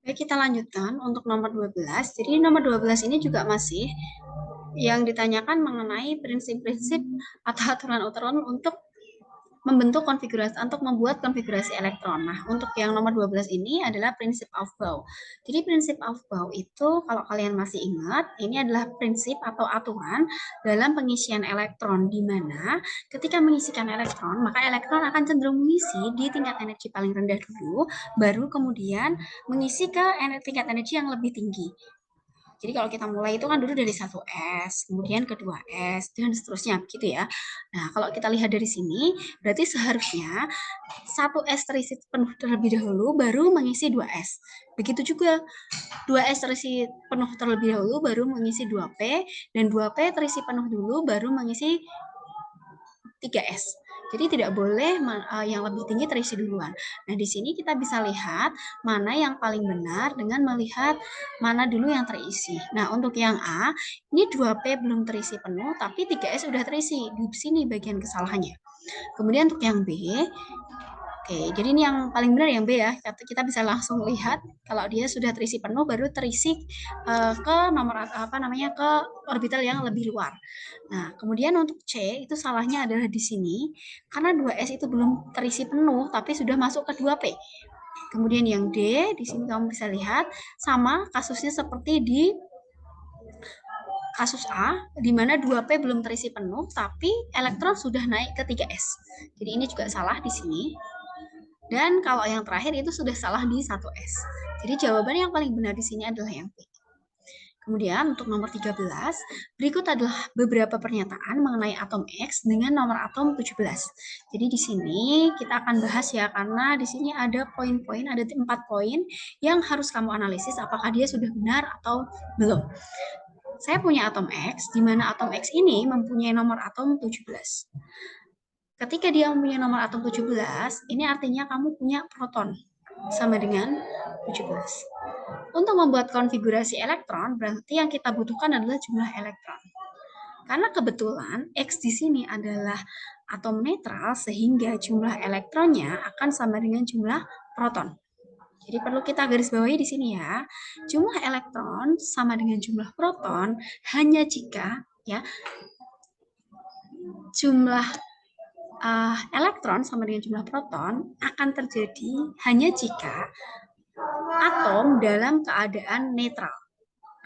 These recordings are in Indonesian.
Baik, kita lanjutkan untuk nomor 12. Jadi nomor 12 ini juga masih yang ditanyakan mengenai prinsip-prinsip atau aturan-aturan untuk membuat konfigurasi elektron. Nah, untuk yang nomor 12 ini adalah prinsip Aufbau. Jadi prinsip Aufbau itu kalau kalian masih ingat, ini adalah prinsip atau aturan dalam pengisian elektron di mana ketika mengisikan elektron, maka elektron akan cenderung mengisi di tingkat energi paling rendah dulu, baru kemudian mengisi ke tingkat energi yang lebih tinggi. Jadi kalau kita mulai itu kan dulu dari 1S, kemudian ke 2S, dan seterusnya begitu ya. Nah, kalau kita lihat dari sini, berarti seharusnya 1S terisi penuh terlebih dahulu, baru mengisi 2S. Begitu juga 2S terisi penuh terlebih dahulu, baru mengisi 2P, dan 2P terisi penuh dulu, baru mengisi 3S. Jadi tidak boleh yang lebih tinggi terisi duluan. Nah, di sini kita bisa lihat mana yang paling benar dengan melihat mana dulu yang terisi. Nah, untuk yang A, ini 2P belum terisi penuh, tapi 3S sudah terisi. Di sini bagian kesalahannya. Kemudian untuk yang B, oke, jadi ini yang paling benar yang B ya. Kita bisa langsung lihat kalau dia sudah terisi penuh baru terisi ke nomor ke orbital yang lebih luar. Nah, kemudian untuk C itu salahnya adalah di sini karena 2S itu belum terisi penuh tapi sudah masuk ke 2P. Kemudian yang D di sini kamu bisa lihat sama kasusnya seperti di kasus A, di mana 2P belum terisi penuh, tapi elektron sudah naik ke 3S. Jadi ini juga salah di sini. Dan kalau yang terakhir itu sudah salah di 1S. Jadi jawaban yang paling benar di sini adalah yang B. Kemudian untuk nomor 13, berikut adalah beberapa pernyataan mengenai atom X dengan nomor atom 17. Jadi di sini kita akan bahas ya, karena di sini ada poin-poin, ada 4 poin yang harus kamu analisis apakah dia sudah benar atau belum. Saya punya atom X, di mana atom X ini mempunyai nomor atom 17. Ketika dia mempunyai nomor atom 17, ini artinya kamu punya proton sama dengan 17. Untuk membuat konfigurasi elektron, berarti yang kita butuhkan adalah jumlah elektron. Karena kebetulan X di sini adalah atom netral, sehingga jumlah elektronnya akan sama dengan jumlah proton. Jadi perlu kita garis bawahi di sini ya. Jumlah elektron sama dengan jumlah proton hanya jika ya jumlah elektron sama dengan jumlah proton akan terjadi hanya jika atom dalam keadaan netral.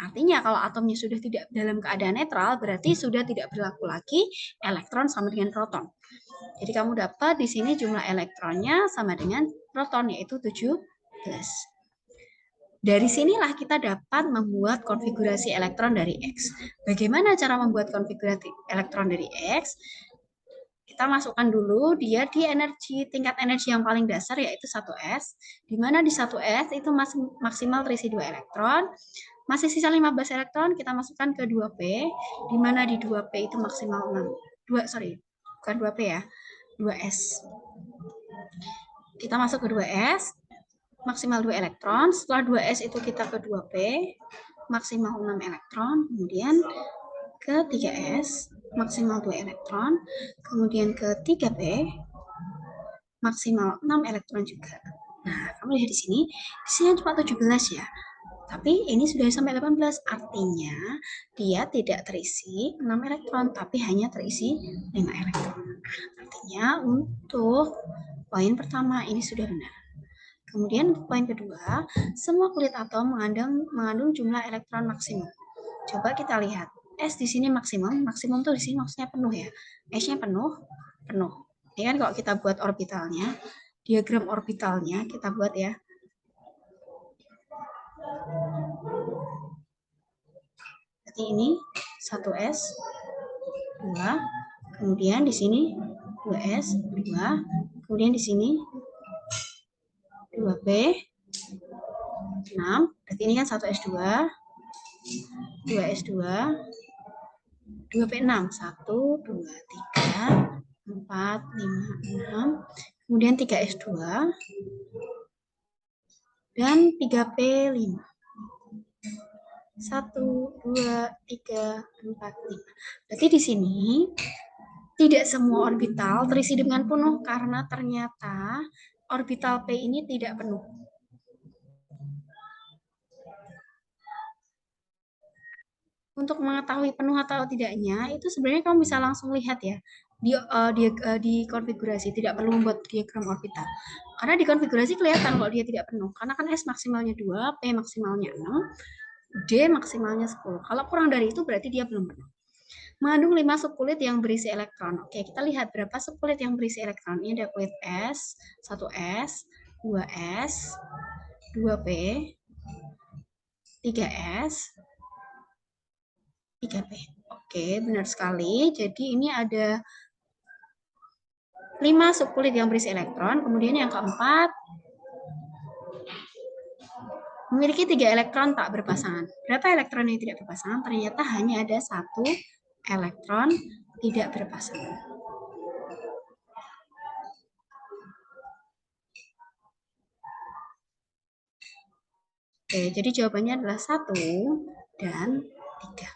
Artinya kalau atomnya sudah tidak dalam keadaan netral, berarti sudah tidak berlaku lagi elektron sama dengan proton. Jadi kamu dapat di sini jumlah elektronnya sama dengan proton, yaitu 17. Dari sinilah kita dapat membuat konfigurasi elektron dari X. Bagaimana cara membuat konfigurasi elektron dari X? Kita masukkan dulu dia di tingkat energi yang paling dasar yaitu 1S, di mana di 1S itu maksimal terisi 2 elektron. Masih sisa 15 elektron, kita masukkan ke 2P, di mana di 2P itu maksimal 6. Bukan 2P ya, 2S. Kita masuk ke 2S, maksimal 2 elektron. Setelah 2S itu kita ke 2P, maksimal 6 elektron. Kemudian ke 3S, maksimal 2 elektron. Kemudian ke 3P, maksimal 6 elektron juga. Nah, kamu lihat di sini cuma 17 ya. Tapi ini sudah sampai 18, artinya dia tidak terisi 6 elektron, tapi hanya terisi 5 elektron. Artinya untuk poin pertama ini sudah benar. Kemudian poin kedua, semua kulit atom mengandung jumlah elektron maksimum. Coba kita lihat, S di sini maksimum tuh di sini maksudnya penuh ya. S-nya penuh. Ini kan kalau kita buat orbitalnya, diagram orbitalnya kita buat ya. Berarti ini 1S, 2, kemudian di sini 2S, 2, kemudian di sini 2P, 6, berarti ini kan 1S2, 2S2, 2P6, 1, 2, 3, 4, 5, 6, kemudian 3S2, dan 3P5. 1, 2, 3, 4, 5. Berarti di sini tidak semua orbital terisi dengan penuh karena ternyata orbital P ini tidak penuh. Untuk mengetahui penuh atau tidaknya, itu sebenarnya kamu bisa langsung lihat ya di konfigurasi, tidak perlu membuat diagram orbital. Karena di konfigurasi kelihatan kalau dia tidak penuh. Karena kan S maksimalnya 2, P maksimalnya 6, D maksimalnya 10. Kalau kurang dari itu berarti dia belum penuh. Mengandung 5 subkulit yang berisi elektron. Oke, kita lihat berapa subkulit yang berisi elektron. Ini ada kulit S, 1S, 2S, 2P, 3S, 3P. Oke, benar sekali. Jadi ini ada 5 subkulit yang berisi elektron. Kemudian yang keempat, memiliki 3 elektron tak berpasangan. Berapa elektron yang tidak berpasangan? Ternyata hanya ada 1 elektron tidak berpasangan. Oke, jadi jawabannya adalah 1 dan 3.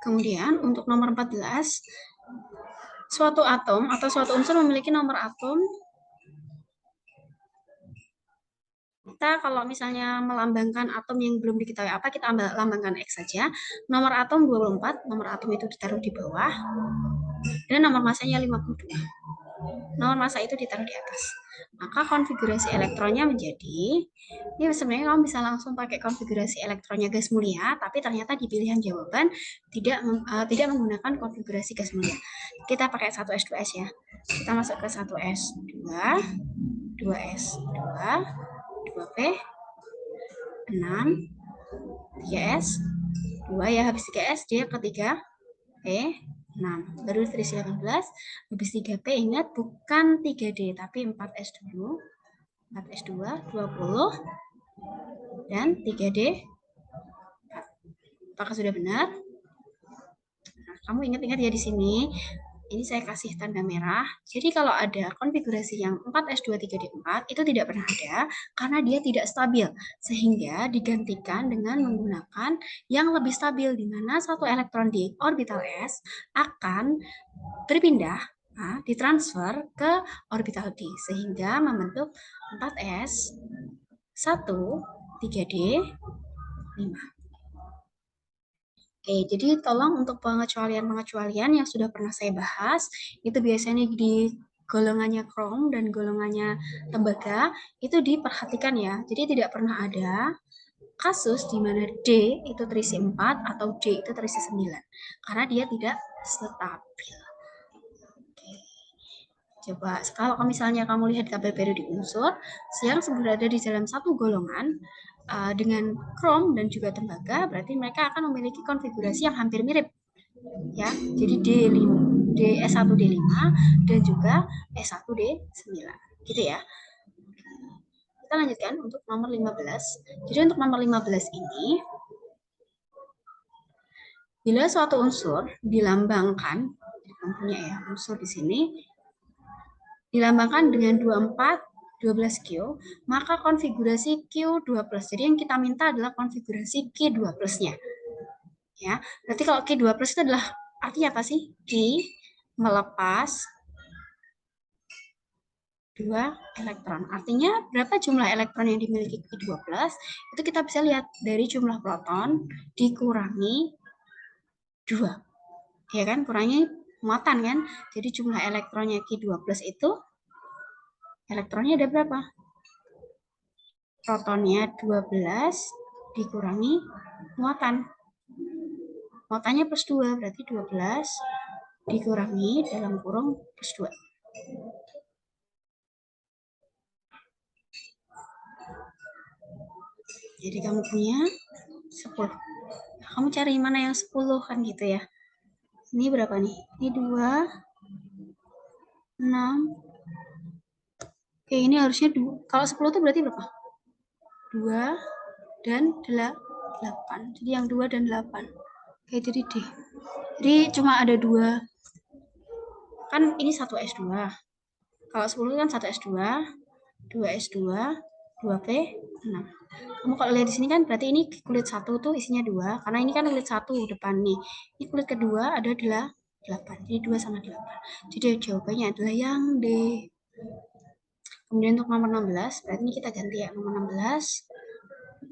Kemudian untuk nomor 14, suatu atom atau suatu unsur memiliki nomor atom. Kita kalau misalnya melambangkan atom yang belum diketahui apa, kita lambangkan X saja. Nomor atom 24, nomor atom itu ditaruh di bawah. Dan nomor masanya 52. Nomor massa itu ditaruh di atas. Maka konfigurasi elektronnya menjadi, ini sebenarnya kamu bisa langsung pakai konfigurasi elektronnya gas mulia, tapi ternyata di pilihan jawaban tidak menggunakan konfigurasi gas mulia. Kita pakai 1S2S ya. Kita masuk ke 1S2, 2S2, 2P, 6, 3S, 2 ya, habis 3S dia ketiga, P, 6. Baru terisi 18, habis 3P, ingat bukan 3D, tapi 4S dulu. 4S2, 20, dan 3D. Apakah sudah benar? Nah, kamu ingat-ingat ya di sini. Ini saya kasih tanda merah. Jadi kalau ada konfigurasi yang 4S2, 3D4, itu tidak pernah ada karena dia tidak stabil. Sehingga digantikan dengan menggunakan yang lebih stabil, di mana satu elektron di orbital S akan berpindah, ditransfer ke orbital D. Sehingga membentuk 4S, 1, 3D, 5. Oke, jadi tolong untuk pengecualian-pengecualian yang sudah pernah saya bahas, itu biasanya di golongannya krom dan golongannya tembaga, itu diperhatikan ya. Jadi tidak pernah ada kasus di mana D itu terisi 4 atau D itu terisi 9. Karena dia tidak stabil. Oke. Coba, kalau misalnya kamu lihat di tabel periodik unsur, yang berada di dalam satu golongan, dengan krom dan juga tembaga, berarti mereka akan memiliki konfigurasi yang hampir mirip. Ya, jadi S1D5 dan juga S1D9. Gitu ya. Kita lanjutkan untuk nomor 15. Jadi untuk nomor 15 ini, bila suatu unsur dilambangkan, punya ya, unsur di sini dilambangkan dengan 24 12Q, maka konfigurasi Q2+. Jadi yang kita minta adalah konfigurasi Q2+-nya. Ya, berarti kalau Q2+ itu adalah artinya apa sih? Q melepas 2 elektron. Artinya berapa jumlah elektron yang dimiliki Q2+? Itu kita bisa lihat dari jumlah proton dikurangi 2. Ya kan? Kurangi muatan kan? Jadi jumlah elektronnya Q2+ itu elektronnya ada berapa? Protonnya 12 dikurangi muatan. Muatannya plus 2, berarti 12 dikurangi dalam kurung plus 2. Jadi kamu punya 10. Nah, kamu cari mana yang 10 kan gitu ya. Ini berapa nih? Ini 2, 6. Oke, ini harusnya 2. Kalau 10 itu berarti berapa? 2 dan 8. Jadi yang 2 dan 8. Oke, jadi D. Jadi cuma ada 2. Kan ini 1S2. Kalau 10 kan 1S2, 2S2, 2P, 6. Kamu kalau lihat di sini kan berarti ini kulit 1 tuh isinya 2. Karena ini kan kulit 1 depan nih. Ini kulit kedua ada 8. Jadi 2 sama 8. Jadi jawabannya adalah yang D. Kemudian untuk nomor 16, berarti ini kita ganti ya, nomor 16.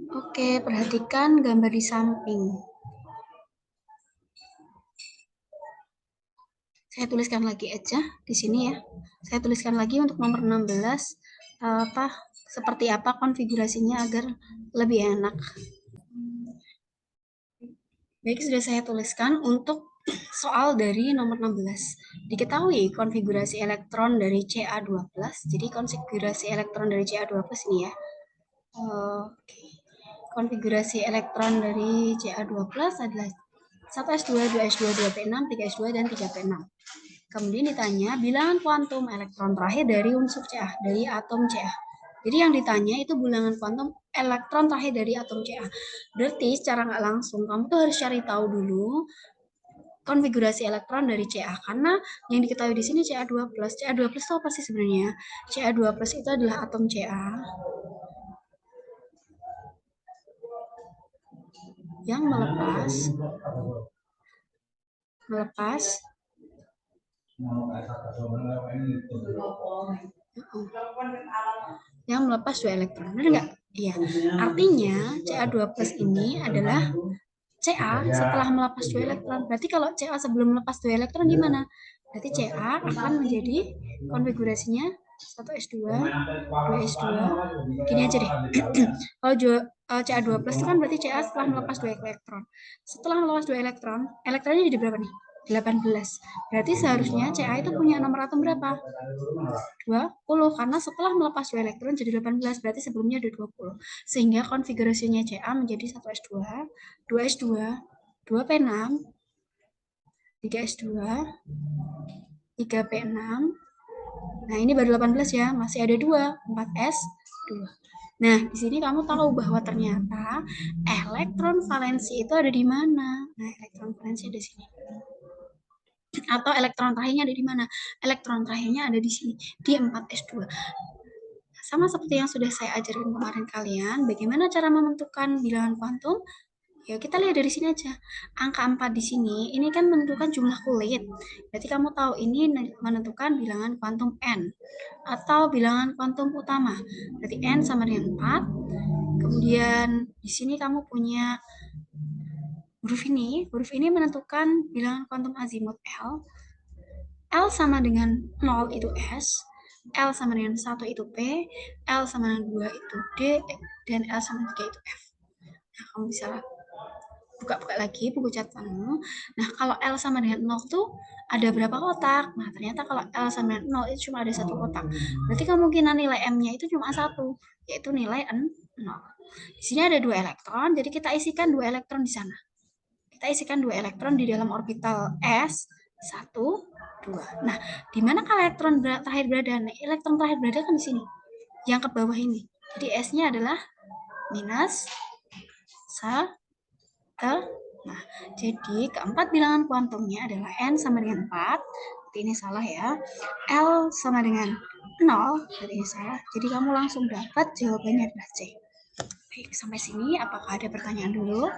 Oke, perhatikan gambar di samping. Saya tuliskan lagi aja di sini ya. Saya tuliskan lagi untuk nomor 16 seperti apa konfigurasinya agar lebih enak. Baik, sudah saya tuliskan untuk soal dari nomor 16. Diketahui konfigurasi elektron dari Ca12. Jadi konfigurasi elektron dari Ca12 ini ya. Oke. Konfigurasi elektron dari Ca12 adalah 1s2, 2s2, 2p6, 3s2, dan 3p6. Kemudian ditanya bilangan kuantum elektron terakhir dari unsur Ca, dari atom Ca. Jadi yang ditanya itu bilangan kuantum elektron terakhir dari atom Ca. Berarti secara nggak langsung kamu tuh harus cari tahu dulu konfigurasi elektron dari Ca, karena yang diketahui di sini Ca2+. Ca2+ itu apa sih sebenarnya? Ca2+ itu adalah atom Ca yang melepas yang melepas 2 elektron. Benar nggak? Iya. Artinya Ca2+ ini adalah Ca setelah melepas 2 elektron. Berarti kalau Ca sebelum melepas 2 elektron gimana? Berarti Ca akan menjadi konfigurasinya 1s2, 2s2. Gini aja deh. Kalau Ca2+ itu kan berarti Ca setelah melepas 2 elektron. Setelah melepas 2 elektron, elektronnya jadi berapa nih? 18. Berarti seharusnya Ca itu punya nomor atom berapa? 20, karena setelah melepas 2 elektron jadi 18, berarti sebelumnya ada 20. Sehingga konfigurasinya Ca menjadi 1s2, 2s2, 2p6, 3s2, 3p6. Nah, ini baru 18 ya, masih ada 2, 4s2. Nah, di sini kamu tahu bahwa ternyata elektron valensi itu ada di mana? Nah, elektron valensi ada di sini. Atau elektron terakhirnya ada di mana? Elektron terakhirnya ada di sini, di 4s2. Sama seperti yang sudah saya ajarkan kemarin kalian, bagaimana cara menentukan bilangan kuantum? Ya, kita lihat dari sini aja. Angka 4 di sini, ini kan menentukan jumlah kulit. Berarti kamu tahu ini menentukan bilangan kuantum N atau bilangan kuantum utama. Berarti N sama dengan 4. Kemudian di sini kamu punya huruf ini menentukan bilangan kuantum azimut L. L sama dengan 0 itu S, L sama dengan 1 itu P, L sama dengan 2 itu D, dan L sama dengan 3 itu F. Nah, kamu bisa buka-buka lagi buku catatanmu. Nah, kalau L sama dengan 0 tuh ada berapa kotak? Nah, ternyata kalau L sama dengan 0 itu cuma ada 1 kotak. Berarti kemungkinan nilai M-nya itu cuma 1, yaitu nilai 0. Di sini ada 2 elektron, jadi kita isikan 2 elektron di sana. Kita isikan 2 elektron di dalam orbital S, 1, 2. Nah, di mana elektron terakhir berada? Nah, elektron terakhir berada kan di sini. Yang ke bawah ini. Jadi S-nya adalah minus 1. Nah, jadi keempat bilangan kuantumnya adalah N sama dengan 4. Berarti ini salah ya. L sama dengan 0. Berarti ini salah. Jadi kamu langsung dapat jawabannya adalah C. Baik, sampai sini apakah ada pertanyaan dulu?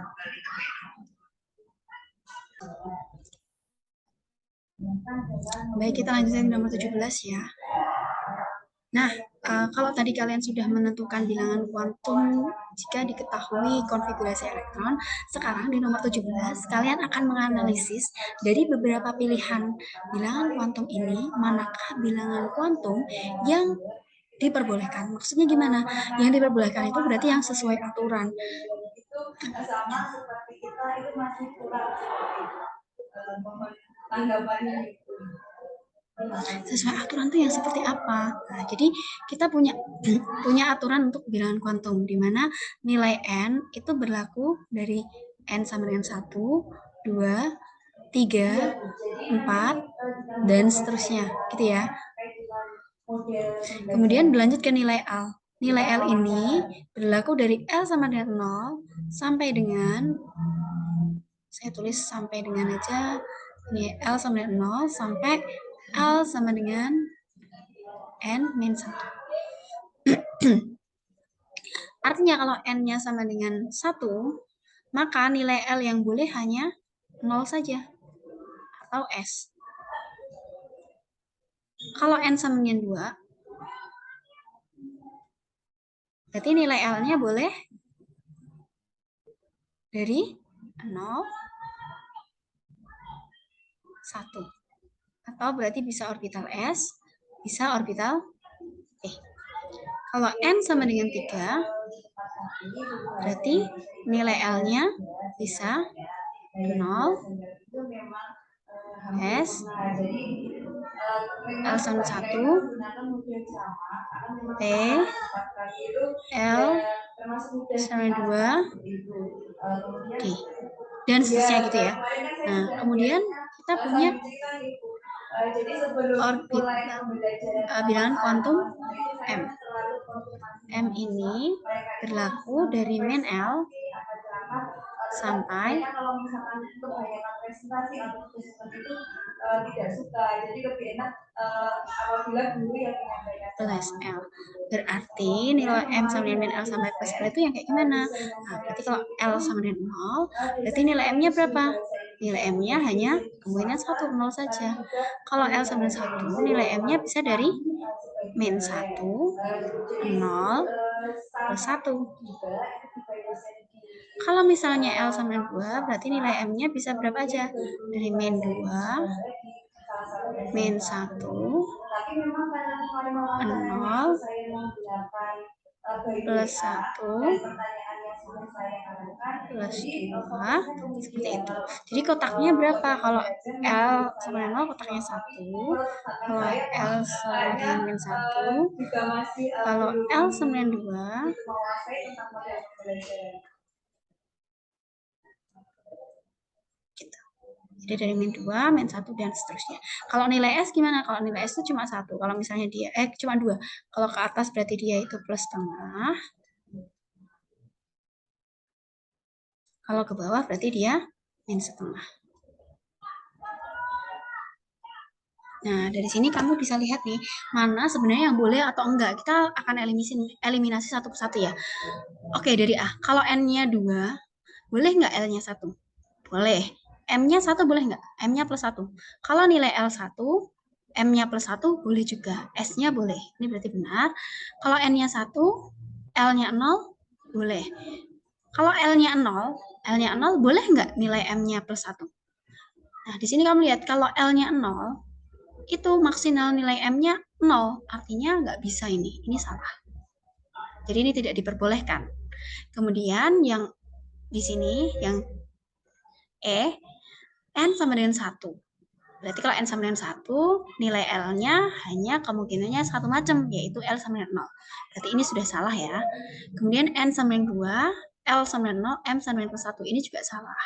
Baik, kita lanjutkan ke nomor 17 ya. Nah, kalau tadi kalian sudah menentukan bilangan kuantum jika diketahui konfigurasi elektron, sekarang di nomor 17 kalian akan menganalisis dari beberapa pilihan bilangan kuantum ini, manakah bilangan kuantum yang diperbolehkan. Maksudnya gimana? Yang diperbolehkan itu berarti yang sesuai aturan. Itu sama seperti kita itu masih kurang tanggapannya. Sesuai aturan tuh yang seperti apa? Nah, jadi kita punya aturan untuk bilangan kuantum di mana nilai n itu berlaku dari n sama dengan 1, 2, 3, 4 dan seterusnya, gitu ya. Kemudian berlanjut ke nilai L. Nilai L ini berlaku dari L sama dengan 0 sampai dengan, saya tulis sampai dengan aja, ini L sama dengan 0 sampai L sama dengan N-1. Artinya kalau N-nya sama dengan 1, maka nilai L yang boleh hanya 0 saja, atau S. Kalau N sama dengan 2, berarti nilai L-nya boleh dari 0, 1. Atau berarti bisa orbital S, bisa orbital P. Kalau N sama dengan 3, berarti nilai L-nya bisa 0, S, L sama 1, P, L sama 2, D. Dan seterusnya gitu ya. Nah, kemudian kita punya orbit bilangan kuantum M. M ini berlaku dari min L sampai plus L. Berarti nilai M sama dengan min L sampai plus L itu yang kayak gimana? Nah, berarti kalau L sama dengan 0, berarti nilai M-nya berapa? Nilai M-nya hanya kemungkinan 1, 0 saja. Kalau L sama dengan 1, nilai M-nya bisa dari min 1, 0, plus 1. Kalau misalnya L sama dengan 2, berarti nilai M-nya bisa berapa aja? Dari min 2, min 1, 0, plus 1, plus 2, seperti itu. Jadi kotaknya berapa? Kalau L sama dengan 0, kotaknya 1. Kalau L sama dengan min 1, kalau L sama dengan 2, gitu. Jadi dari min 2, min 1, dan seterusnya. Kalau nilai S gimana? Kalau nilai S itu cuma 1. Kalau misalnya dia, cuma 2. Kalau ke atas berarti dia itu plus setengah. Kalau ke bawah berarti dia min setengah. Nah, dari sini kamu bisa lihat nih, mana sebenarnya yang boleh atau enggak. Kita akan eliminasi satu persatu ya. Oke, dari A. Kalau N-nya 2, boleh nggak L-nya 1? Boleh. M-nya 1 boleh nggak? M-nya plus 1. Kalau nilai L 1, M-nya plus 1 boleh juga. S-nya boleh. Ini berarti benar. Kalau N-nya 1, L-nya 0, boleh. Kalau L-nya 0, boleh nggak nilai M-nya plus 1? Nah, di sini kamu lihat, kalau L-nya 0, itu maksimal nilai M-nya 0. Artinya nggak bisa ini. Ini salah. Jadi ini tidak diperbolehkan. Kemudian yang di sini, yang E, N sama dengan 1. Berarti kalau N sama dengan 1, nilai L-nya hanya kemungkinannya satu macam, yaitu L sama dengan 0. Berarti ini sudah salah ya. Kemudian N sama dengan 2, L sama dengan 0, M sama dengan plus 1. Ini juga salah.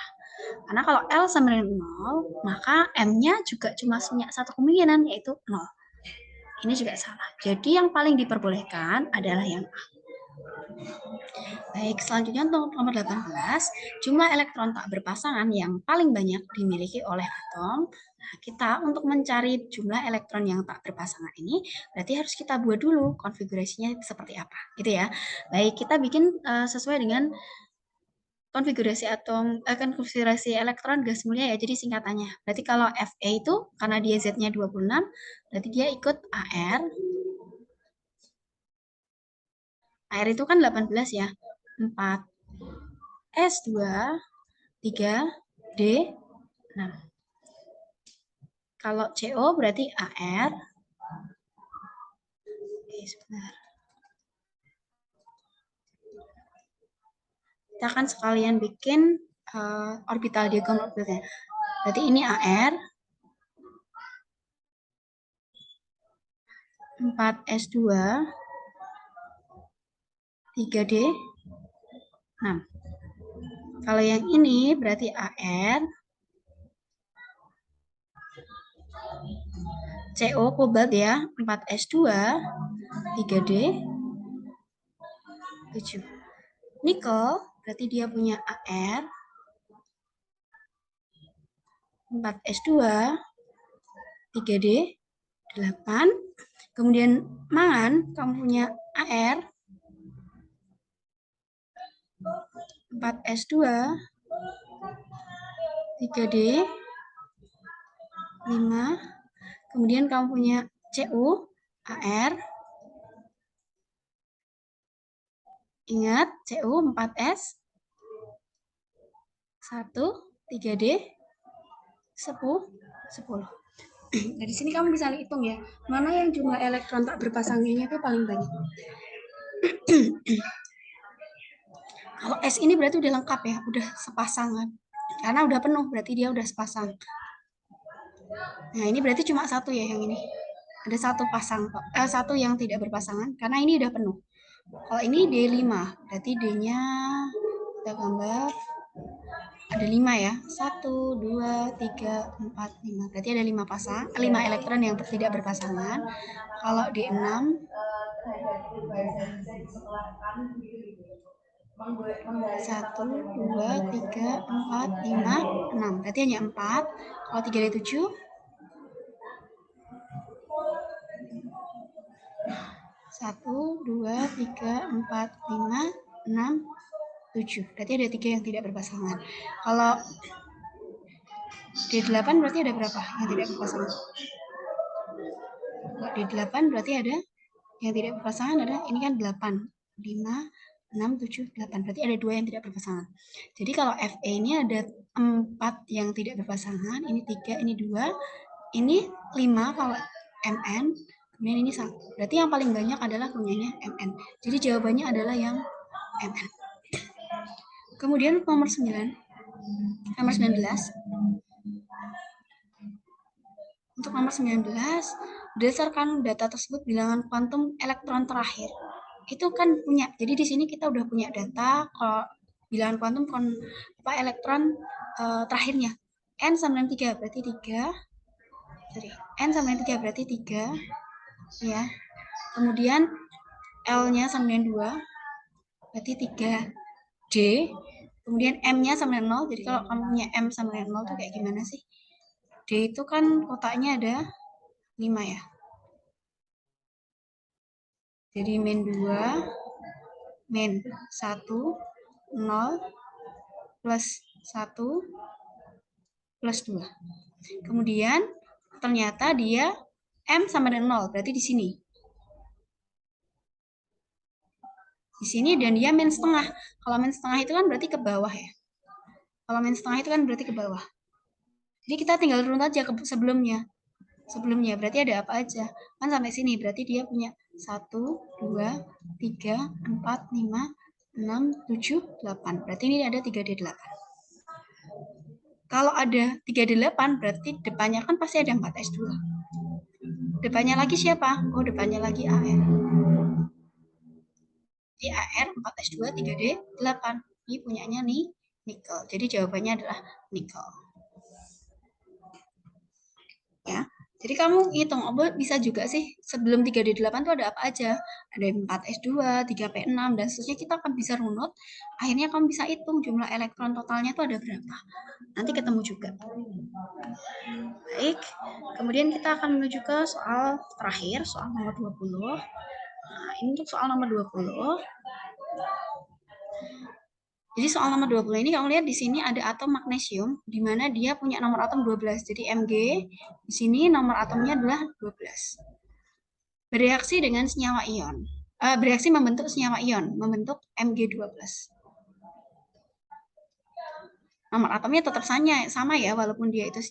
Karena kalau L sama dengan 0, maka M-nya juga cuma punya satu kemungkinan, yaitu 0. Ini juga salah. Jadi yang paling diperbolehkan adalah yang A. Baik, selanjutnya untuk nomor 18, jumlah elektron tak berpasangan yang paling banyak dimiliki oleh atom. Nah, kita untuk mencari jumlah elektron yang tak berpasangan ini, berarti harus kita buat dulu konfigurasinya seperti apa, gitu ya. Baik, kita bikin sesuai dengan konfigurasi konfigurasi elektron gas mulia ya, jadi singkatannya. Berarti kalau Fe itu, karena dia Z-nya 26, berarti dia ikut AR. AR itu kan 18 ya, 4 S2, 3 D, 6. Kalau CO berarti AR. Oke, sebentar. Kita akan sekalian bikin orbital diagram orbitalnya. Berarti ini AR, 4S2, 3D, 6. Kalau yang ini berarti AR, CO kobalt ya, 4S2, 3D, 7. Nikel berarti dia punya AR, 4S2, 3D, 8. Kemudian mangan, kamu punya AR, 4S2, 3D, 5. Kemudian kamu punya Cu, AR. Ingat, Cu 4S, 1, 3D, 10. Dari sini kamu bisa hitung ya, mana yang jumlah elektron tak berpasangannya itu paling banyak. Kalau S ini berarti udah lengkap ya, udah sepasangan. Karena udah penuh, berarti dia udah sepasang. Nah, ini berarti cuma satu ya yang ini. Ada satu yang tidak berpasangan, karena ini udah penuh. Kalau ini D5, berarti D-nya kita gambar ada 5 ya. 1, 2, 3, 4, 5. Berarti ada 5 elektron yang tidak berpasangan. Kalau D6 1, 2, 3, 4, 5, 6. Berarti hanya 4. Kalau 3D7 1, 2, 3, 4, 5, 6, 7. Berarti ada 3 yang tidak berpasangan. Kalau D8 berarti ada berapa yang tidak berpasangan? Kalau D8 berarti ada yang tidak berpasangan, ada ini kan 8. 5, 6, 7, 8. Berarti ada 2 yang tidak berpasangan. Jadi kalau Fe ini ada 4 yang tidak berpasangan, ini 3, ini 2, ini 5 kalau Mn, kemudian ini 1. Berarti yang paling banyak adalah punyanya Mn. Jadi jawabannya adalah yang Mn. Kemudian nomor 19. Untuk nomor 19, berdasarkan data tersebut bilangan kuantum elektron terakhir. Itu kan punya. Jadi di sini kita udah punya data kalau bilangan kuantum elektron terakhirnya. N sama dengan 3 berarti 3. N sama dengan 3 berarti 3 ya. Kemudian L-nya sama dengan 2 berarti 3D. Kemudian M-nya sama dengan 0. Jadi kalau kamu punya M sama dengan 0 tuh kayak gimana sih? D itu kan kotaknya ada 5 ya. Jadi min 2, min 1, 0, plus 1, plus 2. Kemudian ternyata dia M sama dengan 0, berarti di sini. Di sini dan dia min setengah. Kalau min setengah itu kan berarti ke bawah ya. Kalau min setengah itu kan berarti ke bawah. Jadi kita tinggal runut aja ke sebelumnya. Sebelumnya berarti ada apa aja? Kan sampai sini berarti dia punya 1, 2, 3, 4, 5, 6, 7, 8. Berarti ini ada 3D8. Kalau ada 3D8 berarti depannya kan pasti ada 4S2. Depannya lagi siapa? Oh, depannya lagi AR. Di AR 4S2 3D8. Ini punyanya nih nikel. Jadi jawabannya adalah nikel. Ya. Jadi kamu hitung, bisa juga sih sebelum 3D8 itu ada apa aja. Ada 4S2, 3P6, dan seterusnya kita akan bisa runut. Akhirnya kamu bisa hitung jumlah elektron totalnya itu ada berapa. Nanti ketemu juga. Baik, kemudian kita akan menuju ke soal terakhir, soal nomor 20. Nah, ini untuk soal nomor 20. Jadi soal nomor 20 ini kamu lihat di sini ada atom magnesium di mana dia punya nomor atom 12. Jadi Mg di sini nomor atomnya adalah 12. Bereaksi dengan senyawa ion. Bereaksi membentuk senyawa ion, membentuk Mg12. Nomor atomnya tetap sama ya walaupun dia itu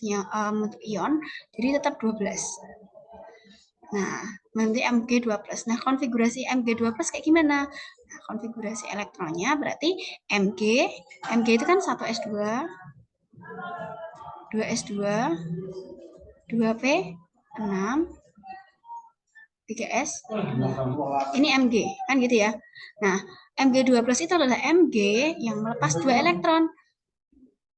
membentuk ion, jadi tetap 12. Nah, nanti Mg12. Nah, konfigurasi Mg12 kayak gimana? Nah, konfigurasi elektronnya berarti Mg itu kan 1S2, 2S2, 2P6, 3S. Ini Mg, kan gitu ya. Nah, Mg2+ itu adalah Mg yang melepas 2 elektron.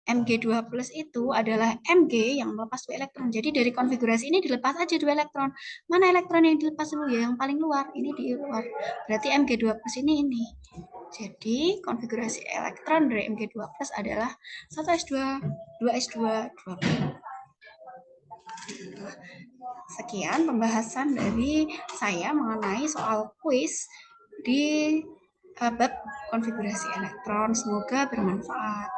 Mg2+ itu adalah Mg yang melepas 2 elektron. Jadi dari konfigurasi ini dilepas aja 2 elektron. Mana elektron yang dilepas dulu ya? Yang paling luar. Ini di luar. Berarti Mg2+ ini. Jadi konfigurasi elektron dari Mg2+ adalah 1S2, 2S2, 2P. Sekian pembahasan dari saya mengenai soal kuis di bab konfigurasi elektron. Semoga bermanfaat.